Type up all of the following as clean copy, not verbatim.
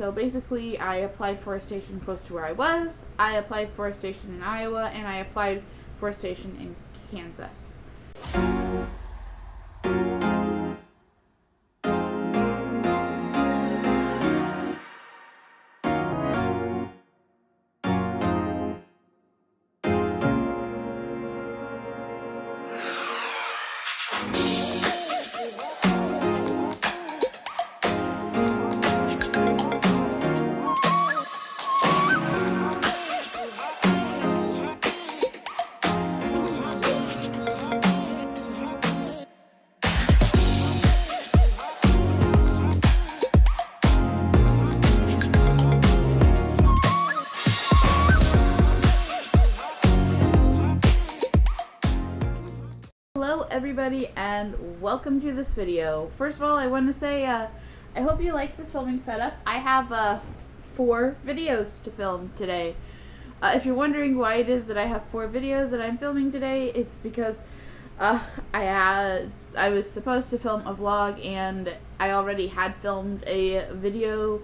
So basically, I applied for a station close to where I was, I applied for a station in Iowa, and I applied for a station in Kansas. Hello everybody and welcome to this video. First of all, I want to say I hope you liked this filming setup. I have 4 videos to film today. If you're wondering why it is that I have 4 videos that I'm filming today, it's because I was supposed to film a vlog and I already had filmed a video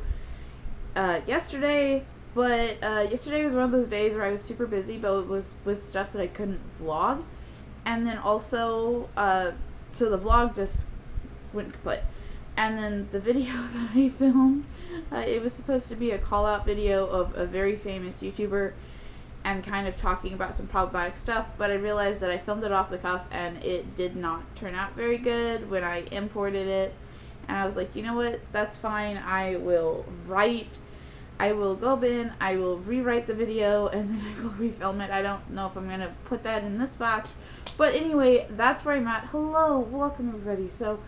yesterday, but yesterday was one of those days where I was super busy, but it was with stuff that I couldn't vlog. And then also, so the vlog just went kaput. And then the video that I filmed, it was supposed to be a call-out video of a very famous YouTuber and kind of talking about some problematic stuff, but I realized that I filmed it off the cuff and it did not turn out very good when I imported it. And I was like, you know what, that's fine, I will go in, I will rewrite the video, and then I will refilm it. I don't know if I'm going to put that in this batch. But anyway, that's where I'm at. Hello, welcome everybody. So,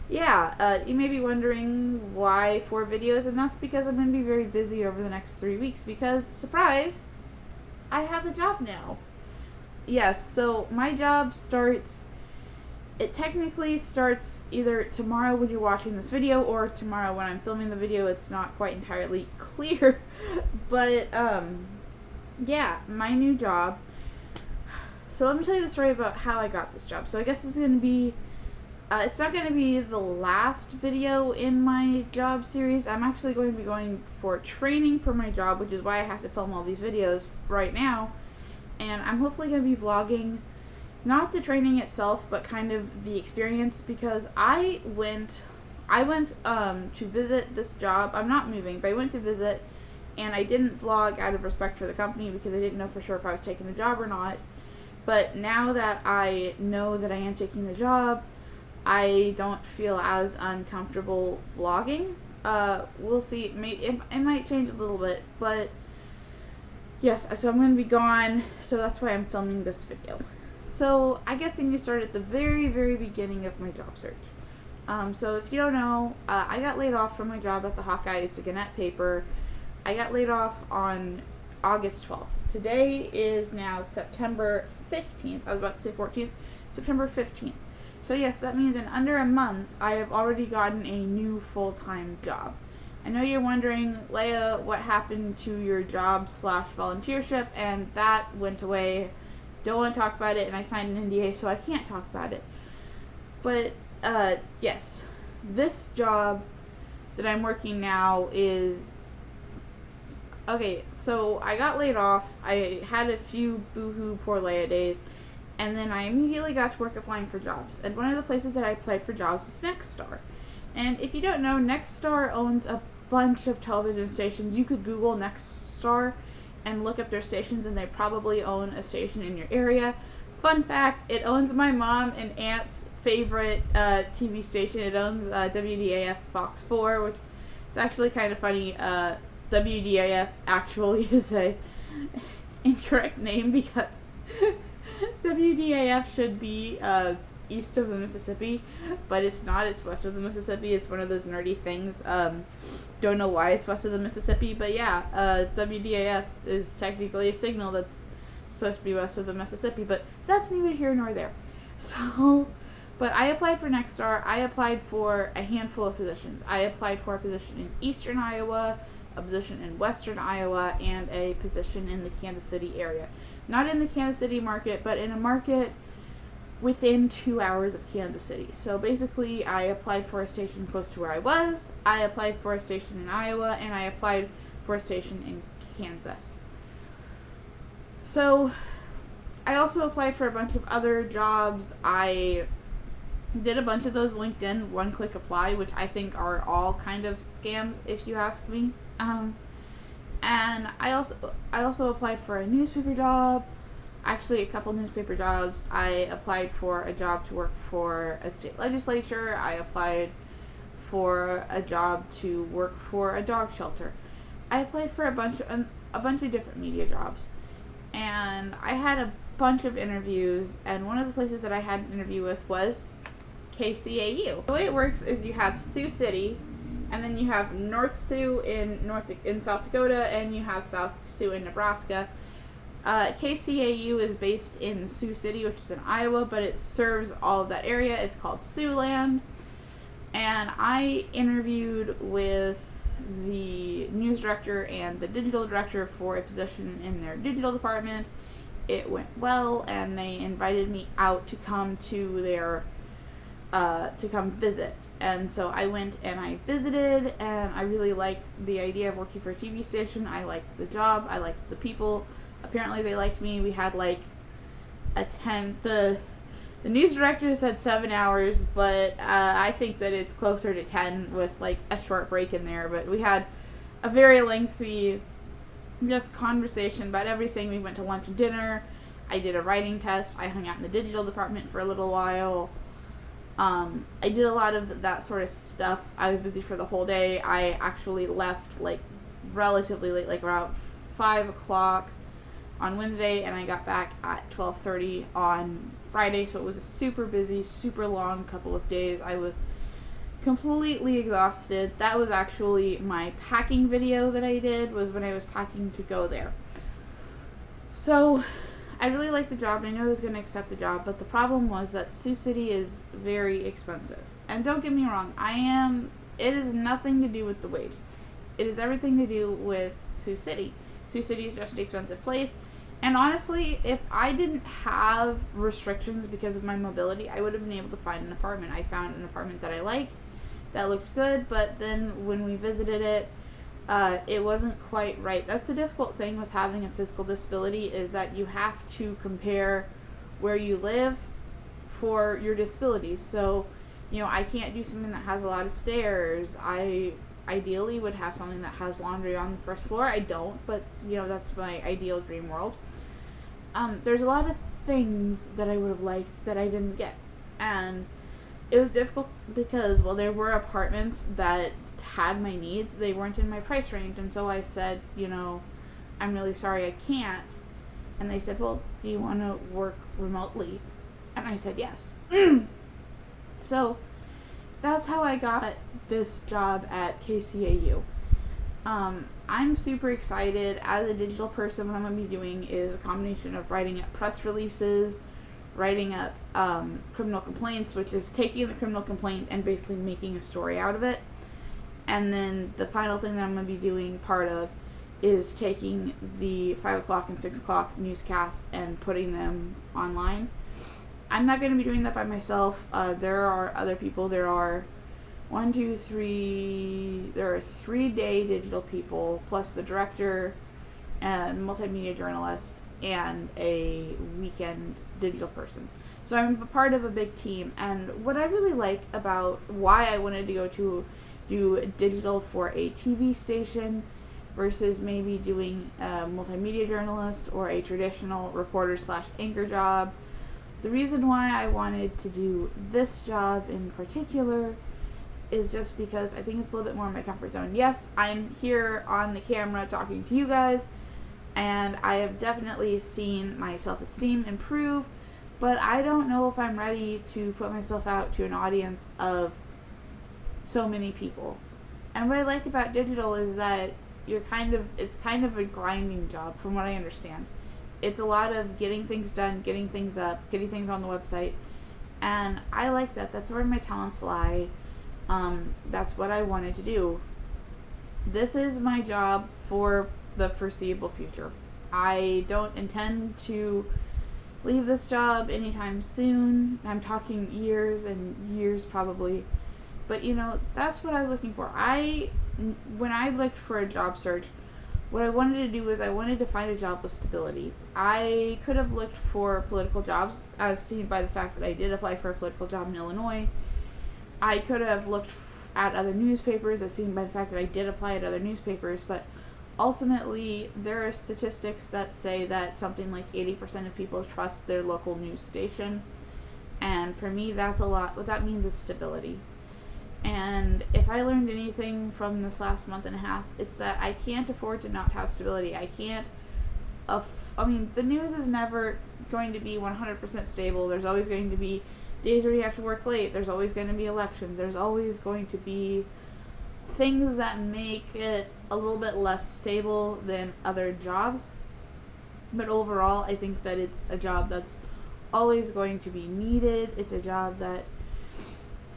yeah, you may be wondering why 4 videos, and that's because I'm going to be very busy over the next 3 weeks because, surprise, I have a job now. Yes, so my job starts, it technically starts either tomorrow when you're watching this video or tomorrow when I'm filming the video. It's not quite entirely clear, but, yeah, my new job. So let me tell you the story about how I got this job. So I guess this is going to be, it's not going to be the last video in my job series. I'm actually going to be going for training for my job, which is why I have to film all these videos right now. And I'm hopefully going to be vlogging, not the training itself, but kind of the experience, because I went to visit this job. I'm not moving, but I went to visit, and I didn't vlog out of respect for the company because I didn't know for sure if I was taking the job or not. But now that I know that I am taking the job, I don't feel as uncomfortable vlogging. We'll see. It might change a little bit, but yes, so I'm going to be gone, so that's why I'm filming this video. So I guess I'm going to start at the very, very beginning of my job search. So if you don't know, I got laid off from my job at the Hawkeye. It's a Gannett paper. I got laid off on August 12th. Today is now September 15th. I was about to say 14th. September 15th. So yes, that means in under a month, I have already gotten a new full-time job. I know you're wondering, Leia, what happened to your job / volunteership, and that went away. Don't want to talk about it, and I signed an NDA, so I can't talk about it. But, yes, this job that I'm working now is, okay, so I got laid off. I had a few boohoo poor Leia days, and then I immediately got to work applying for jobs. And one of the places that I applied for jobs is Nexstar. And if you don't know, Nexstar owns a bunch of television stations. You could Google Nexstar and look up their stations, and they probably own a station in your area. Fun fact, it owns my mom and aunt's favorite TV station. It owns WDAF Fox 4, which is actually kind of funny. WDAF actually is a incorrect name because WDAF should be east of the Mississippi, but it's not. It's west of the Mississippi. It's one of those nerdy things. Don't know why it's west of the Mississippi, but yeah, WDAF is technically a signal that's supposed to be west of the Mississippi, but that's neither here nor there. So, but I applied for Nexstar. I applied for a handful of positions. I applied for a position in eastern Iowa, a position in western Iowa, and a position in the Kansas City area. Not in the Kansas City market, but in a market within 2 hours of Kansas City. So basically, I applied for a station close to where I was, I applied for a station in Iowa, and I applied for a station in Kansas. So I also applied for a bunch of other jobs. I did a bunch of those LinkedIn one-click apply, which I think are all kind of scams, if you ask me. And I also applied for a newspaper job. Actually, a couple newspaper jobs. I applied for a job to work for a state legislature. I applied for a job to work for a dog shelter. I applied for a bunch of different media jobs, and I had a bunch of interviews. And one of the places that I had an interview with was KCAU. The way it works is you have Sioux City, and then you have North Sioux in South Dakota, and you have South Sioux in Nebraska. KCAU is based in Sioux City, which is in Iowa, but it serves all of that area. It's called Siouxland. And I interviewed with the news director and the digital director for a position in their digital department. It went well, and they invited me out to come to their to come visit. And so I went and I visited, and I really liked the idea of working for a TV station. I liked the job. I liked the people. Apparently they liked me. We had like the news director said 7 hours, but I think that it's closer to 10 with like a short break in there. But we had a very lengthy just conversation about everything. We went to lunch and dinner. I did a writing test. I hung out in the digital department for a little while. I did a lot of that sort of stuff. I was busy for the whole day. I actually left like relatively late, like around 5 o'clock on Wednesday, and I got back at 12:30 on Friday. So it was a super busy, super long couple of days. I was completely exhausted. That was actually my packing video that I did, was when I was packing to go there. So I really liked the job, and I knew I was going to accept the job, but the problem was that Sioux City is very expensive. And don't get me wrong, it is nothing to do with the wage. It is everything to do with Sioux City. Sioux City is just an expensive place. And honestly, if I didn't have restrictions because of my mobility, I would have been able to find an apartment. I found an apartment that I liked, that looked good, but then when we visited it, it wasn't quite right. That's the difficult thing with having a physical disability, is that you have to compare where you live for your disabilities. So, I can't do something that has a lot of stairs. I ideally would have something that has laundry on the first floor. I don't, but that's my ideal dream world. There's a lot of things that I would have liked that I didn't get, and it was difficult because, well, there were apartments that had my needs. They weren't in my price range, and so I said, I'm really sorry, I can't. And they said, well, do you want to work remotely? And I said yes. So that's how I got this job at KCAU. I'm super excited. As a digital person, what I'm going to be doing is a combination of writing up press releases, writing up criminal complaints, which is taking the criminal complaint and basically making a story out of it. And then the final thing that I'm going to be doing part of is taking the 5 o'clock and 6 o'clock newscasts and putting them online. I'm not going to be doing that by myself. There are other people. There are 3-day digital people, plus the director and multimedia journalist and a weekend digital person. So I'm a part of a big team, and what I really like about why I wanted to go to do digital for a TV station versus maybe doing a multimedia journalist or a traditional reporter/anchor job. The reason why I wanted to do this job in particular is just because I think it's a little bit more in my comfort zone. Yes, I'm here on the camera talking to you guys, and I have definitely seen my self-esteem improve, but I don't know if I'm ready to put myself out to an audience of so many people. And what I like about digital is that it's kind of a grinding job, from what I understand. It's a lot of getting things done, getting things up, getting things on the website, and I like that. That's where my talents lie. That's what I wanted to do. This is my job for the foreseeable future. I don't intend to leave this job anytime soon. I'm talking years and years probably. But you know, that's what I was looking for. When I looked for a job search, what I wanted to do was I wanted to find a job with stability. I could have looked for political jobs, as seen by the fact that I did apply for a political job in Illinois. I could have looked at other newspapers, as seen by the fact that I did apply at other newspapers, but ultimately there are statistics that say that something like 80% of people trust their local news station, and for me that's a lot. What that means is stability. And if I learned anything from this last month and a half, it's that I can't afford to not have stability. I can't, the news is never going to be 100% stable. There's always going to be days where you have to work late. There's always going to be elections. There's always going to be things that make it a little bit less stable than other jobs. But overall, I think that it's a job that's always going to be needed. It's a job that,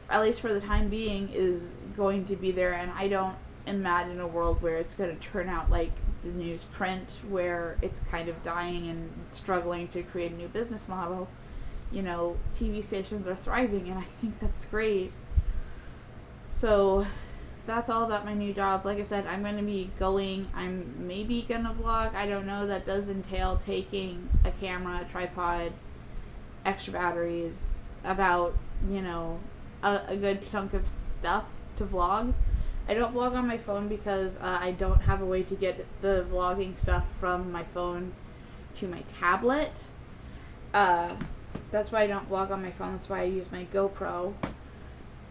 at least for the time being, is going to be there, and I don't imagine a world where it's going to turn out like the newsprint, where it's kind of dying and struggling to create a new business model. You know, TV stations are thriving, and I think that's great. So that's all about my new job. Like I said, I'm going to be going, I'm maybe going to vlog, I don't know. That does entail taking a camera, a tripod, extra batteries, about, you know, a good chunk of stuff to vlog. I don't vlog on my phone because I don't have a way to get the vlogging stuff from my phone to my tablet. That's why I don't vlog on my phone. That's why I use my GoPro.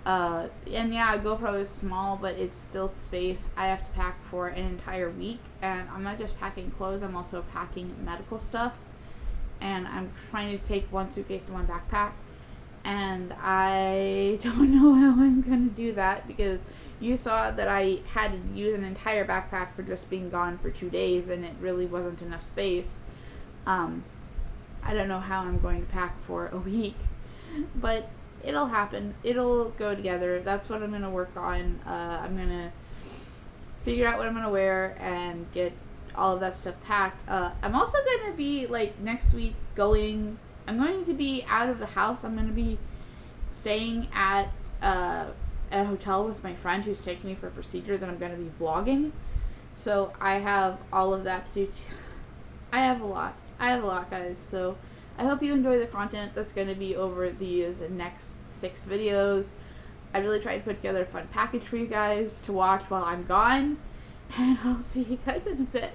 And yeah, a GoPro is small, but it's still space I have to pack for an entire week. And I'm not just packing clothes, I'm also packing medical stuff. And I'm trying to take one suitcase to one backpack. And I don't know how I'm going to do that, because you saw that I had to use an entire backpack for just being gone for 2 days, and it really wasn't enough space. I don't know how I'm going to pack for a week, but it'll happen. It'll go together. That's what I'm going to work on. I'm going to figure out what I'm going to wear and get all of that stuff packed. I'm also going to be, like, next week I'm going to be out of the house. I'm going to be staying at a hotel with my friend who's taking me for a procedure that I'm going to be vlogging. So I have all of that to do. I have a lot, guys. So I hope you enjoy the content that's going to be over these next 6 videos. I really tried to put together a fun package for you guys to watch while I'm gone. And I'll see you guys in a bit.